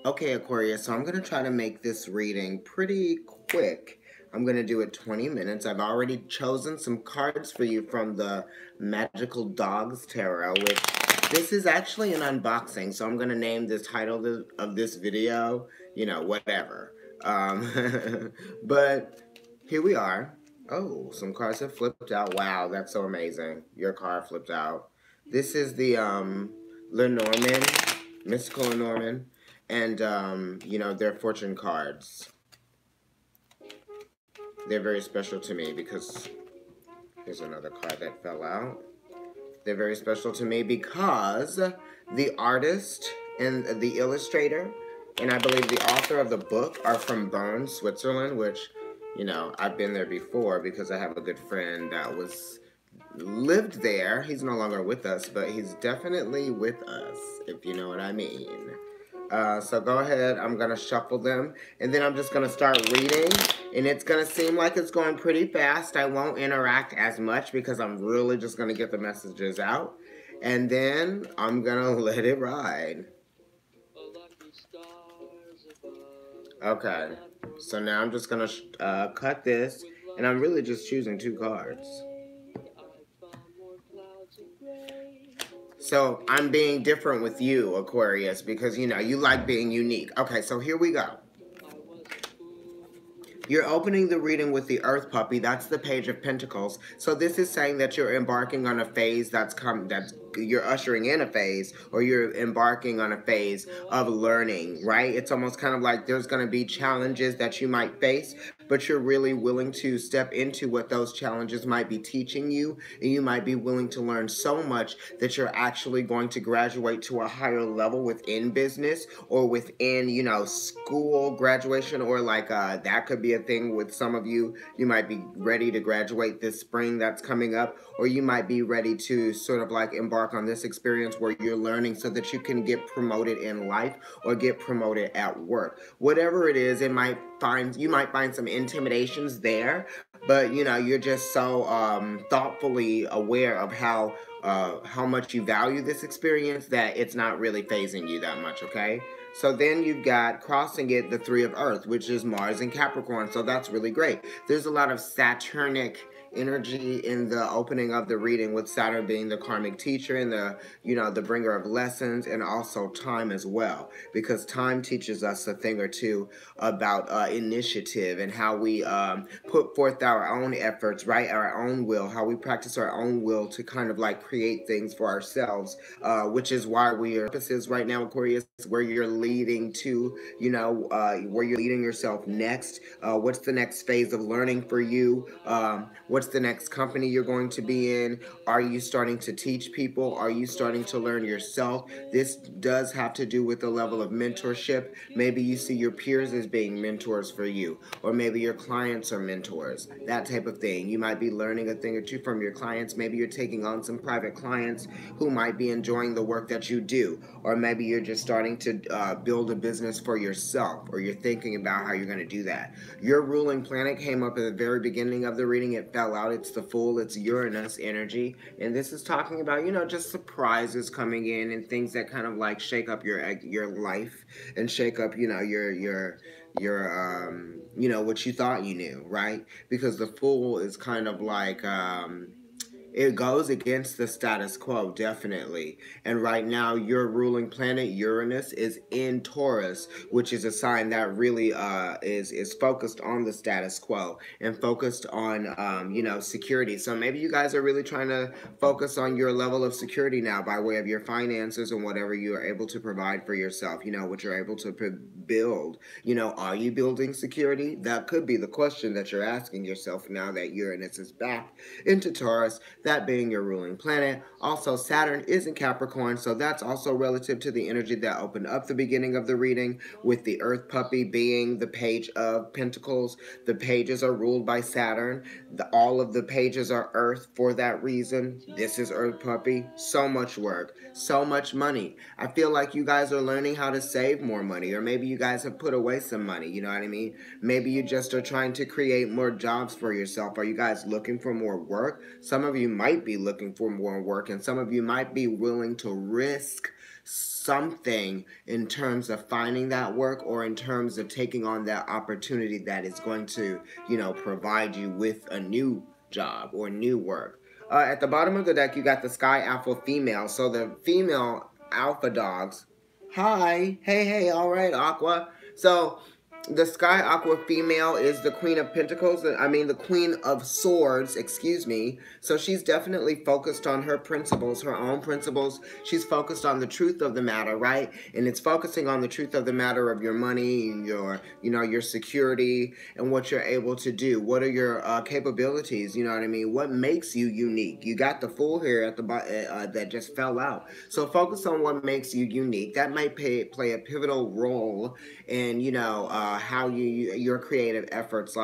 Okay, Aquarius, so I'm going to try to make this reading pretty quick. I'm going to do it 20 minutes. I've already chosen some cards for you from the Magical Dogs Tarot, which this is actually an unboxing, so I'm going to name the title of this video, whatever. But here we are. Oh, some cards have flipped out. Wow, that's so amazing. Your card flipped out. This is the Lenormand, Mystical Lenormand, and their fortune cards. They're very special to me because here's another card that fell out. They're very special to me because the artist and the illustrator and I believe the author of the book are from Bern, Switzerland, which, I've been there before because I have a good friend that lived there. He's no longer with us, but he's definitely with us, if you know what I mean. So go ahead, I'm going to shuffle them, and then I'm just going to start reading, and it's going to seem like it's going pretty fast. I won't interact as much because I'm really just going to get the messages out, and then I'm going to let it ride. Okay, so now I'm just going to cut this, and I'm really just choosing two cards. So I'm being different with you, Aquarius, because, you like being unique. Okay, so here we go. You're opening the reading with the Earth Puppy. That's the Page of Pentacles. So this is saying that you're embarking on a phase that's you're ushering in a phase, or you're embarking on a phase of learning, right? It's almost kind of like there's going to be challenges that you might face, but you're really willing to step into what those challenges might be teaching you, and you might be willing to learn so much that you're actually going to graduate to a higher level within business or within, school graduation, or like that could be a thing with some of you. You might be ready to graduate this spring that's coming up, or you might be ready to sort of like embark on this experience where you're learning so that you can get promoted in life or get promoted at work. Whatever it is, you might find some intimidations there, but you're just so thoughtfully aware of how much you value this experience that it's not really phasing you that much, okay? So then you've got crossing it, the Three of Earth, which is Mars and Capricorn. So that's really great. There's a lot of Saturnic energy in the opening of the reading, with Saturn being the karmic teacher and the bringer of lessons, and also time as well, because time teaches us a thing or two about initiative and how we put forth our own efforts, right? Our own will, how we practice our own will to kind of like create things for ourselves, which is why we are purposes right now, Aquarius, where you're leading to, where you're leading yourself next. What's the next phase of learning for you? What's the next company you're going to be in? Are you starting to teach people? Are you starting to learn yourself? This does have to do with the level of mentorship. Maybe you see your peers as being mentors for you, or maybe your clients are mentors, that type of thing. You might be learning a thing or two from your clients. Maybe you're taking on some private clients who might be enjoying the work that you do, or maybe you're just starting to build a business for yourself, or you're thinking about how you're going to do that. Your ruling planet came up at the very beginning of the reading. It fell out. It's the Fool. It's Uranus energy, and this is talking about just surprises coming in and things that kind of like shake up your life and shake up your what you thought you knew, right? Because the Fool is kind of like it goes against the status quo, definitely. And right now, your ruling planet, Uranus, is in Taurus, which is a sign that really is focused on the status quo and focused on, security. So maybe you guys are really trying to focus on your level of security now by way of your finances and whatever you are able to provide for yourself, what you're able to build. Are you building security? That could be the question that you're asking yourself now that Uranus is back into Taurus, that being your ruling planet. Also, Saturn is in Capricorn, so that's also relative to the energy that opened up the beginning of the reading, with the Earth Puppy being the Page of Pentacles. The pages are ruled by Saturn. All of the pages are Earth for that reason. This is Earth Puppy. So much work, so much money. I feel like you guys are learning how to save more money, or maybe you guys have put away some money, you know what I mean? Maybe you just are trying to create more jobs for yourself. Are you guys looking for more work? Some of you might be looking for more work, and some of you might be willing to risk something in terms of finding that work, or in terms of taking on that opportunity that is going to, provide you with a new job or new work. At the bottom of the deck, you got the Sky Alpha female. So the female alpha dogs. Hi, hey, all right, Aqua. So the Sky Aqua female is the Queen of Pentacles. I mean, the Queen of Swords, excuse me. So she's definitely focused on her principles, her own principles. She's focused on the truth of the matter, right? And it's focusing on the truth of the matter of your money, your security, and what you're able to do. What are your capabilities? You know what I mean? What makes you unique? You got the Fool here at the that just fell out. So focus on what makes you unique. That might play a pivotal role in, how your creative efforts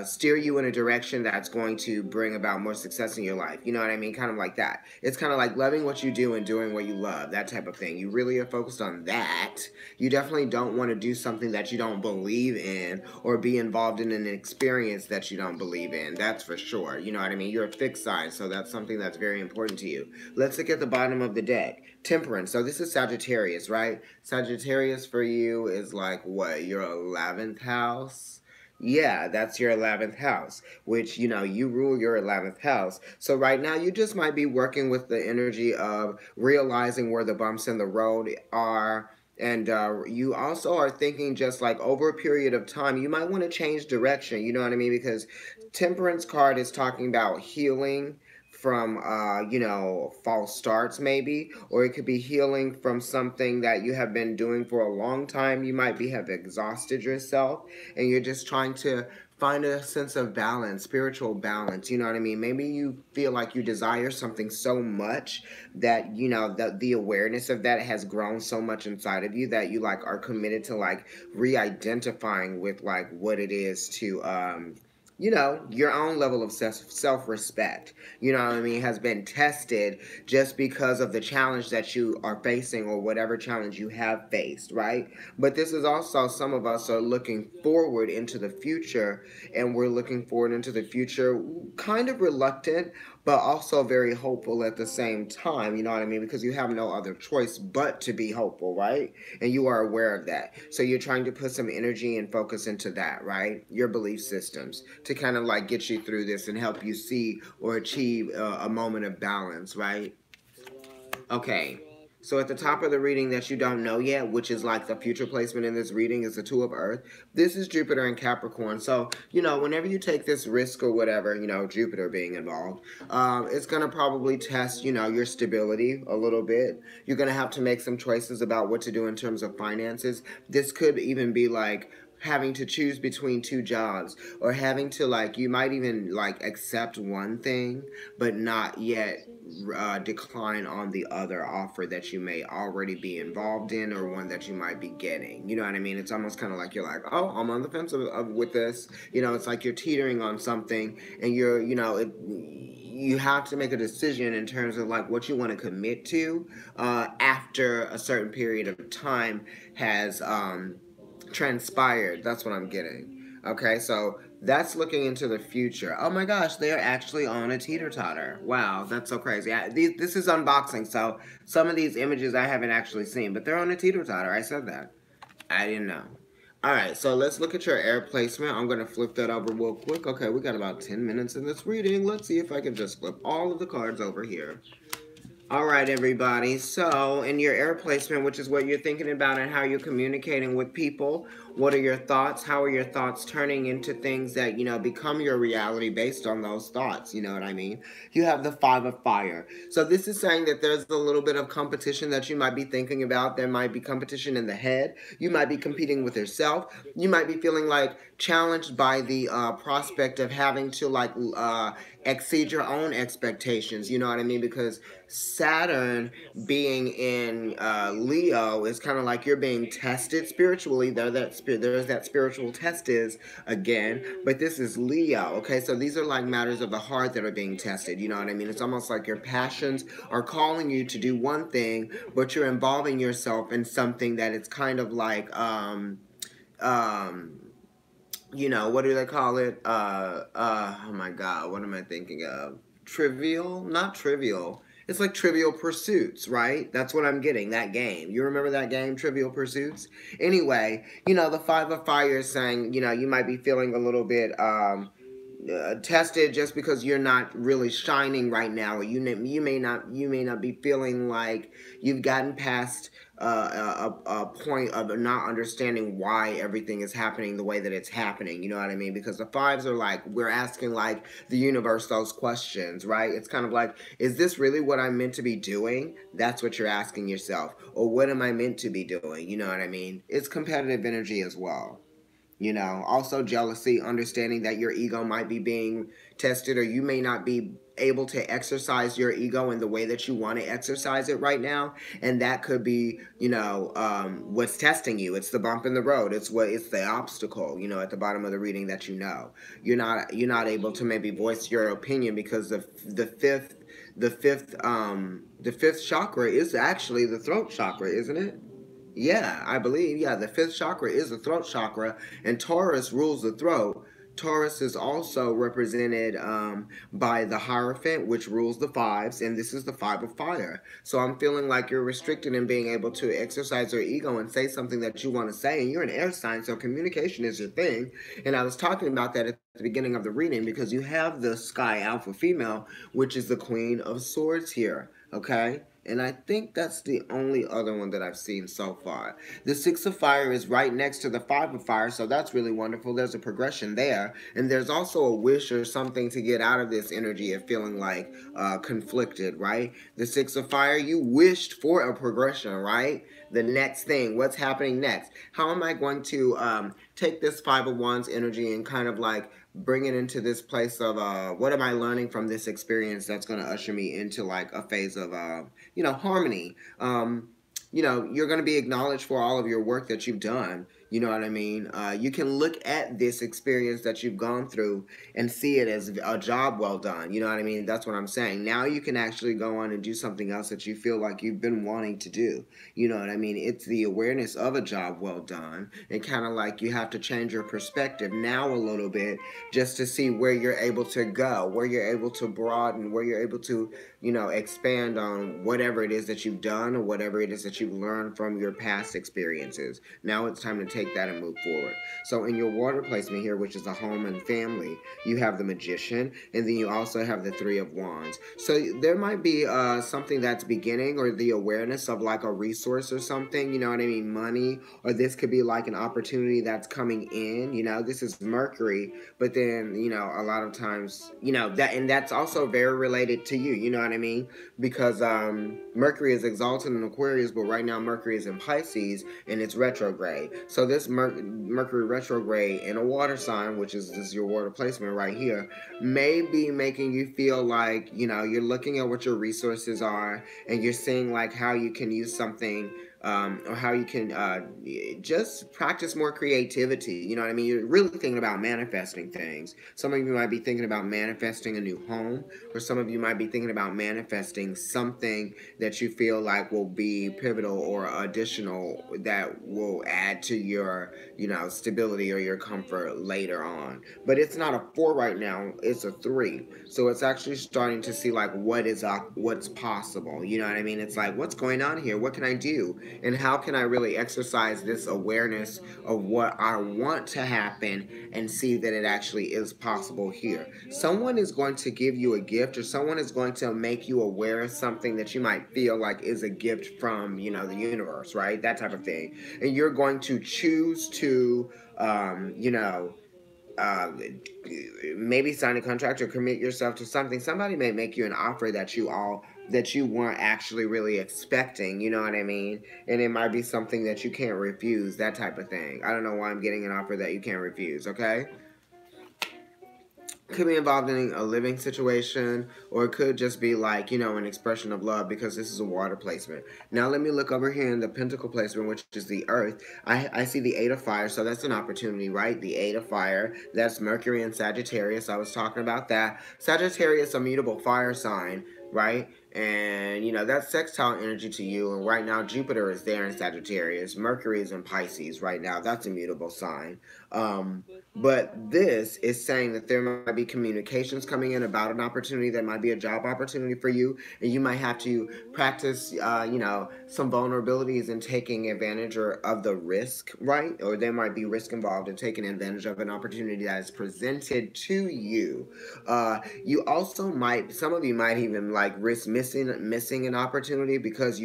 steer you in a direction that's going to bring about more success in your life. You know what I mean? Kind of like that. It's kind of like loving what you do and doing what you love, that type of thing. You really are focused on that. You definitely don't want to do something that you don't believe in, or be involved in an experience that you don't believe in. That's for sure. You know what I mean? You're a fixed sign, so that's something that's very important to you. Let's look at the bottom of the deck. Temperance. So this is Sagittarius, right? Sagittarius for you is like what? Your 11th house? Yeah, that's your 11th house, which, you rule your 11th house. So right now, you just might be working with the energy of realizing where the bumps in the road are. And you also are thinking, just like over a period of time, you might want to change direction. You know what I mean? Because Temperance card is talking about healing from false starts, maybe, or it could be healing from something that you have been doing for a long time. You might have exhausted yourself, and you're just trying to find a sense of balance, spiritual balance. You know what I mean? Maybe you feel like you desire something so much that, that the awareness of that has grown so much inside of you that you are committed to re-identifying with what it is to your own level of self-respect, you know what I mean, has been tested just because of the challenge that you are facing, or whatever challenge you have faced, right? But this is also, some of us are looking forward into the future, and we're looking forward into the future kind of reluctant, but also very hopeful at the same time, you know what I mean? Because you have no other choice but to be hopeful, right? And you are aware of that. So you're trying to put some energy and focus into that, right? Your belief systems to kind of get you through this and help you see or achieve a moment of balance, right? Okay. So at the top of the reading that you don't know yet, which is the future placement in this reading, is the Two of Earth. This is Jupiter and Capricorn. So, whenever you take this risk or whatever, Jupiter being involved, it's going to probably test, your stability a little bit. You're going to have to make some choices about what to do in terms of finances. This could even be having to choose between two jobs, or having to you might even accept one thing but not yet decline on the other offer that you may already be involved in, or one that you might be getting. You know what I mean? It's almost kind of like you're oh, I'm on the fence with this. It's like you're teetering on something, and you have to make a decision in terms of what you want to commit to after a certain period of time has transpired. That's what I'm getting. Okay, so that's looking into the future. Oh my gosh, they're actually on a teeter-totter. Wow, that's so crazy. This is unboxing, so some of these images I haven't actually seen, but they're on a teeter-totter. I said that. I didn't know. Alright, so let's look at your air placement. I'm going to flip that over real quick. Okay, we got about 10 minutes in this reading. Let's see if I can just flip all of the cards over here. All right, everybody. So, in your air placement, which is what you're thinking about and how you're communicating with people, what are your thoughts? How are your thoughts turning into things that, become your reality based on those thoughts? You know what I mean? You have the Five of Fire. So, this is saying that there's a little bit of competition that you might be thinking about. There might be competition in the head. You might be competing with yourself. You might be feeling challenged by the prospect of having to exceed your own expectations. You know what I mean? Because Saturn being in Leo is kind of like you're being tested spiritually. There's that spiritual test is again, but this is Leo. Okay, so these are matters of the heart that are being tested. You know what I mean? It's almost like your passions are calling you to do one thing, but you're involving yourself in something that it's kind of what do they call it? Oh my God, what am I thinking of? trivial, not trivial. It's like Trivial Pursuits, right? That's what I'm getting, that game. You remember that game, Trivial Pursuits? Anyway, the Five of Fire is saying, you might be feeling a little bit tested just because you're not really shining right now, or you may not be feeling like you've gotten past a point of not understanding why everything is happening the way that it's happening. You know what I mean? Because the fives are like, we're asking like the universe those questions, right? It's kind of like, is this really what I'm meant to be doing? That's what you're asking yourself. Or what am I meant to be doing? You know what I mean? It's competitive energy as well. Also jealousy, understanding that your ego might be being tested, or you may not be able to exercise your ego in the way that you want to exercise it right now. And that could be, what's testing you. It's the bump in the road. It's the obstacle, at the bottom of the reading, that you're not able to maybe voice your opinion, because the fifth chakra is actually the throat chakra, isn't it? Yeah, I believe. Yeah, the fifth chakra is the throat chakra, and Taurus rules the throat. Taurus is also represented by the Hierophant, which rules the fives, and this is the five of fire. So I'm feeling like you're restricted in being able to exercise your ego and say something that you want to say, and you're an air sign, so communication is your thing. And I was talking about that at the beginning of the reading, because you have the Sky Alpha female, which is the Queen of Swords here, okay? And I think that's the only other one that I've seen so far. The Six of Fire is right next to the Five of Fire, so that's really wonderful. There's a progression there. And there's also a wish or something to get out of this energy of feeling like conflicted, right? The Six of Fire, you wished for a progression, right? The next thing, what's happening next? How am I going to take this Five of Wands energy and kind of like bring it into this place of what am I learning from this experience that's going to usher me into like a phase of harmony. You're going to be acknowledged for all of your work that you've done. You know what I mean? You can look at this experience that you've gone through and see it as a job well done. You know what I mean? That's what I'm saying. Now you can actually go on and do something else that you feel like you've been wanting to do. You know what I mean? It's the awareness of a job well done. And kind of like you have to change your perspective now a little bit, just to see where you're able to go, where you're able to broaden, where you're able to, expand on whatever it is that you've done, or whatever it is that you've learned from your past experiences. Now it's time to take that and move forward. So in your water placement here, which is the home and family, you have the Magician, and then you also have the Three of Wands. So there might be something that's beginning, or the awareness of like a resource or something, you know what I mean, money, or this could be like an opportunity that's coming in. This is Mercury, but then, a lot of times, that's also very related to you, you know what I mean? Because Mercury is exalted in Aquarius, but right now Mercury is in Pisces, and it's retrograde. So this Mercury retrograde in a water sign, which is this your water placement right here, may be making you feel like, you're looking at what your resources are, and you're seeing like how you can use something, or how you can just practice more creativity. You know what I mean? You're really thinking about manifesting things. Some of you might be thinking about manifesting a new home, or some of you might be thinking about manifesting something that you feel like will be pivotal or additional, that will add to your, stability or your comfort later on. But it's not a 4 right now, it's a 3. So it's actually starting to see like what's possible. You know what I mean? It's like, what's going on here? What can I do? And how can I really exercise this awareness of what I want to happen, and see that it actually is possible here? Someone is going to give you a gift, or someone is going to make you aware of something that you might feel like is a gift from, the universe, right? That type of thing. And you're going to choose to, uh, maybe sign a contract or commit yourself to something. Somebody may make you an offer that you weren't actually really expecting, you know what I mean? And it might be something that you can't refuse, that type of thing. I don't know why I'm getting an offer that you can't refuse, okay? Could be involved in a living situation, or it could just be like, an expression of love, because this is a water placement. Now let me look over here in the pentacle placement, which is the earth. I see the Eight of Fire, so that's an opportunity, right? The Eight of Fire, that's Mercury and Sagittarius. I was talking about that. Sagittarius, a mutable fire sign, right? And that's sextile energy to you. And right now Jupiter is there in Sagittarius, Mercury is in Pisces right now. That's a mutable sign. But this is saying that there might be communications coming in about an opportunity that might be a job opportunity for you, and you might have to practice some vulnerabilities in taking advantage of the risk, right? Or there might be risk involved in taking advantage of an opportunity that is presented to you. You also might, some of you might even like risk missing an opportunity because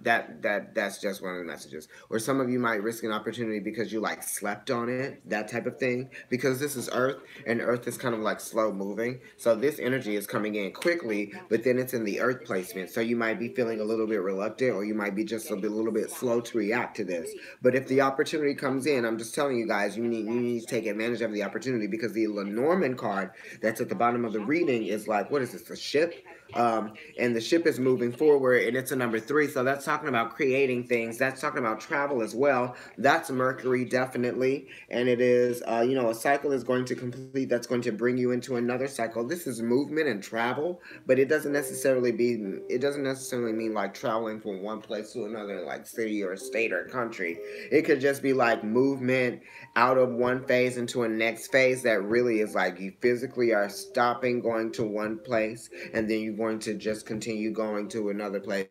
that's just one of the messages. Or some of you might risk an opportunity because you like slept on it, that type of thing. Because this is Earth, and Earth is kind of like slow moving, so this energy is coming in quickly, but then it's in the Earth placement. So you might be feeling a little bit reluctant, or you might be just little bit slow to react to this. But if the opportunity comes in, I'm just telling you guys, you need to take advantage of the opportunity, because the Lenormand card that's at the bottom of the reading is like, what is this? A ship? And the ship is moving forward, and it's a number 3, so that's talking about creating things. That's talking about travel as well. That's Mercury, definitely. And it is a cycle is going to complete, that's going to bring you into another cycle. This is movement and travel, but it doesn't necessarily mean like traveling from one place to another, like city or state or country. It could just be like movement out of one phase into a next phase that really is like you physically are stopping going to one place, and then you're going to just continue going to another place,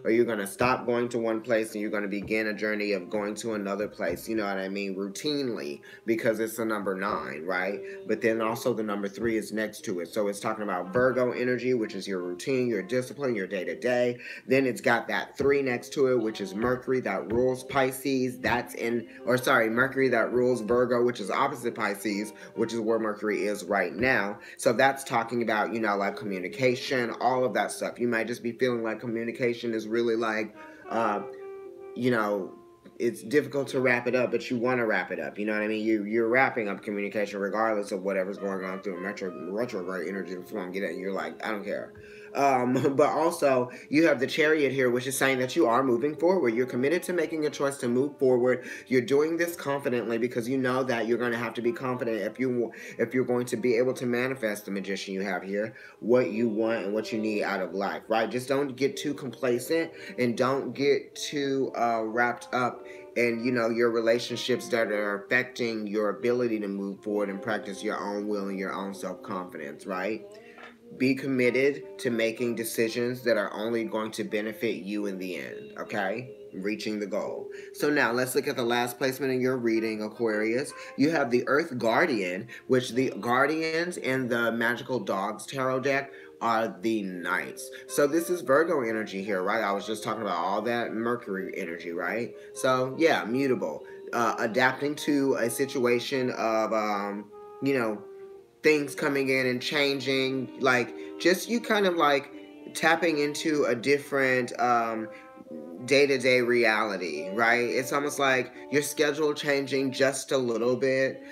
or you're going to stop going to one place and you're going to begin a journey of going to another place, you know what I mean, routinely, because it's the number 9, right? But then also the number 3 is next to it, so it's talking about Virgo energy, which is your routine, your discipline, your day-to-day. Then it's got that 3 next to it, which is Mercury that rules Pisces. Mercury that rules Virgo, which is opposite Pisces, which is where Mercury is right now. So that's talking about, like communication, all of that stuff. You might just be feeling like communication is really like, you know, it's difficult to wrap it up, but you want to wrap it up. You know what I mean? You're wrapping up communication regardless of whatever's going on through retrograde energy. If you want to get it, and you're like, I don't care. But also, you have the Chariot here, which is saying that you are moving forward. You're committed to making a choice to move forward. You're doing this confidently, because you know that you're going to have to be confident if you're going to be able to manifest the Magician you have here, what you want and what you need out of life, right? Just don't get too complacent, and don't get too wrapped up in your relationships that are affecting your ability to move forward and practice your own will and your own self-confidence, right? Be committed to making decisions that are only going to benefit you in the end, okay? Reaching the goal. So now let's look at the last placement in your reading, Aquarius. You have the Earth Guardian, which the Guardians in the Magical Dogs Tarot deck are the Knights. So this is Virgo energy here, right? I was just talking about all that Mercury energy, right? So yeah, mutable. Adapting to a situation of, you know, things coming in and changing, like just you kind of like tapping into a different day-to-day reality, right? It's almost like your schedule changing just a little bit.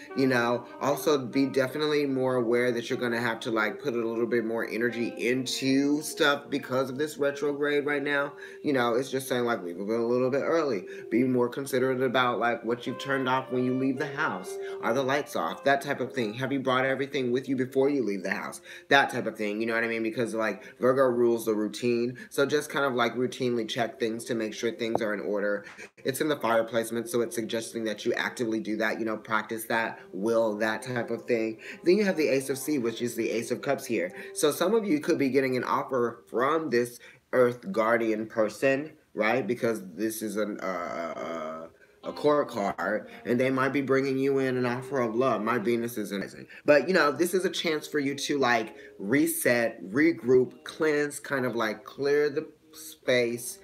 Also be definitely more aware that you're going to have to like put a little bit more energy into stuff because of this retrograde right now. It's just saying like leave it a little bit early, be more considerate about like what you've turned off when you leave the house. Are the lights off? That type of thing. Have you brought everything with you before you leave the house? That type of thing, you know what I mean? Because like Virgo rules the routine, so just kind of like routinely check things to make sure things are in order. It's in the fire placement, so it's suggesting that you actively do that, practice that, will, that type of thing. Then you have the Ace of C, which is the Ace of Cups here. So some of you could be getting an offer from this Earth Guardian person, right? Because this is a court card, and they might be bringing you in an offer of love. My Venus is amazing. But, this is a chance for you to, like, reset, regroup, cleanse, kind of, like, clear the space,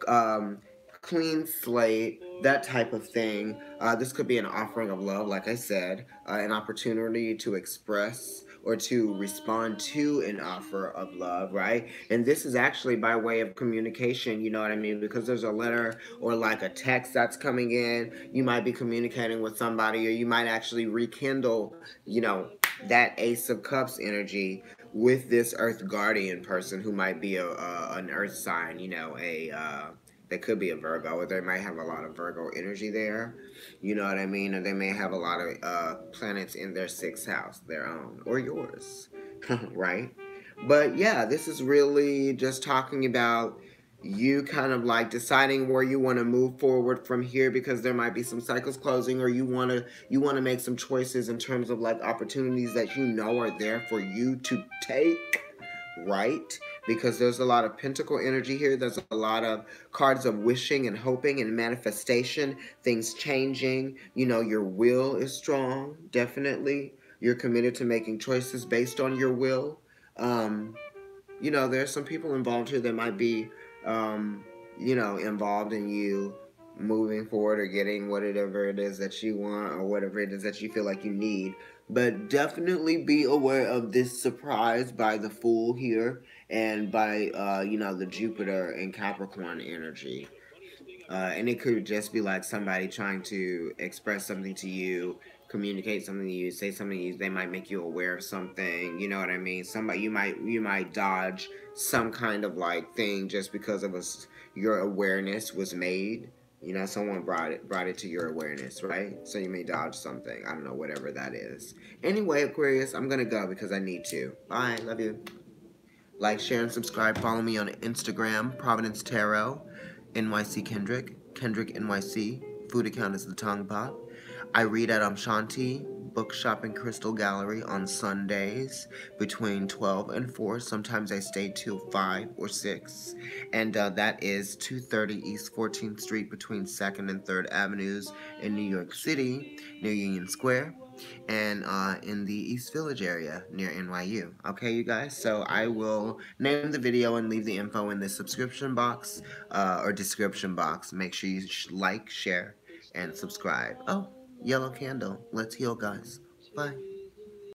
um, clean slate, that type of thing. This could be an offering of love, like I said, an opportunity to express or to respond to an offer of love, right? And this is actually by way of communication, you know what I mean? Because there's a letter or like a text that's coming in. You might be communicating with somebody, or you might actually rekindle, that Ace of Cups energy with this Earth Guardian person who might be an Earth sign, they could be a Virgo, or they might have a lot of Virgo energy there. You know what I mean? Or they may have a lot of planets in their 6th house, their own, or yours, right? But yeah, this is really just talking about you kind of like deciding where you want to move forward from here, because there might be some cycles closing, or you want to make some choices in terms of like opportunities that you know are there for you to take, right? Because there's a lot of pentacle energy here. There's a lot of cards of wishing and hoping and manifestation, things changing. Your will is strong, definitely. You're committed to making choices based on your will. um, there's some people involved here that might be, um, involved in you moving forward or getting whatever it is that you want or whatever it is that you feel like you need. But definitely be aware of this surprise by the Fool here and by, the Jupiter and Capricorn energy. And it could just be like somebody trying to express something to you, communicate something to you, say something to you. They might make you aware of something. You know what I mean? Somebody you might dodge some kind of like thing just because of your awareness was made. Someone brought it to your awareness, right? So you may dodge something. I don't know, whatever that is. Anyway, Aquarius, I'm gonna go because I need to. Bye. Love you. Like, share, and subscribe. Follow me on Instagram, Providence Tarot, NYC Kendrick NYC. Food account is the Tongue Pot. I read at Shanti Bookshop and Crystal Gallery on Sundays between 12 and 4. Sometimes I stay till 5 or 6. And that is 230 East 14th Street between 2nd and 3rd Avenues in New York City, near Union Square, and in the East Village area near NYU. Okay, you guys? So I will name the video and leave the info in the subscription box or description box. Make sure you like, share, and subscribe. Oh, yellow candle. Let's heal, guys. Bye.